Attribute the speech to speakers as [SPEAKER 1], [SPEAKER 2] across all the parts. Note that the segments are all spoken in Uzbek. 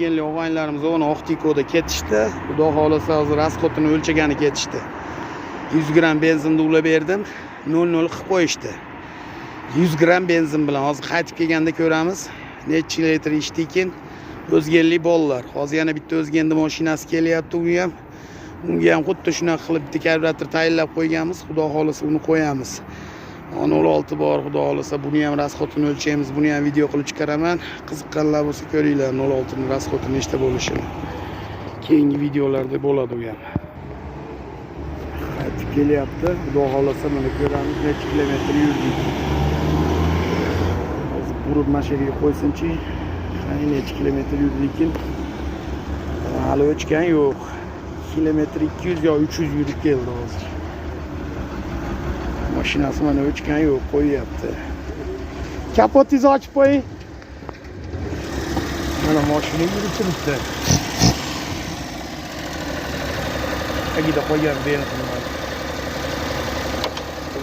[SPEAKER 1] Toshkentlik og'aynilarimiz ona Oqtikoda ketishdi. Xudo xolasa hozir rasxotini o'lchagani ketishdi. 100 gram benzinni ulab berdim. 00 qilib qo'yishdi. 100 gram benzin bilan hozir qaytib kelganda ko'ramiz. Necha litr ichdi ekan. O'zgenlik bolalar. Hozir yana bitta o'zgendi mashinasi kelyapti u ham. Unga ham xuddi shunaqa qilib bitta karburatör tayinlab qo'yganmiz. Xudo xolasa uni qo'yamiz. 16 bor, xudo xolasa buni ham rasxotini o'lchaymiz. Buni ham video qilib chiqaraman. Qiziqqanlar bo'lsa ko'ringlar 06 ning rasxoti nechta bo'lishini. Keyingi videolarda bo'ladi u ham. Qaytib kelyapti. Xudo xolasa mana ko'ramiz necha kilometr yurdik. Hozir burib mashinaga qo'ysinchi. Qani necha kilometr yurdik-kin. Hali o'chgan yo'q. Kilometr 200 yo 300 yurib keldi hozir. Mashinasi mana o'chgan yo'q, qo'yyapti. Kapotingizni ochib qo'ying. Mana mashina yurib turibdi. Tagida qo'ygan benzin bor.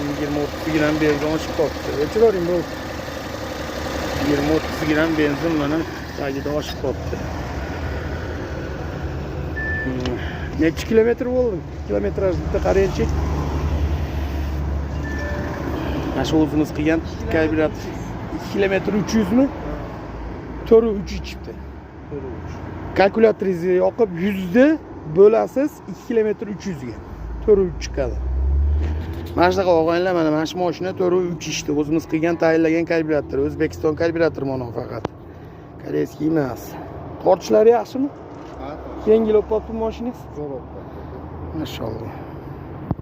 [SPEAKER 1] 20-30 gram benzin ochib qolibdi. O'chiravering bu. 20-30 gram benzin mana tagida oshib qolibdi. Necha kilometr bo'ldi? Kilometraj bitta qaraychi. Mana shu o'zimiz qilgan karburatör 2 kilometr 300 mi? 4-3 ichibdi. 4-3. Kalkulyatorni yoqib 100 da bo'lasiz 2 kilometr 300 ga. 4-3 chiqadi. Mana shunaqa og'aynilar, mana shu mashina 4-3 ichdi. O'zimiz qilgan tayinlagan karburatör, O'zbekiston karburatör mana faqat. Koreyskiy emas. Tortishlari yaxshimi? Yengil olib qolibdi mashinangiz? Zo'r olib qolibdi. Mashalloh.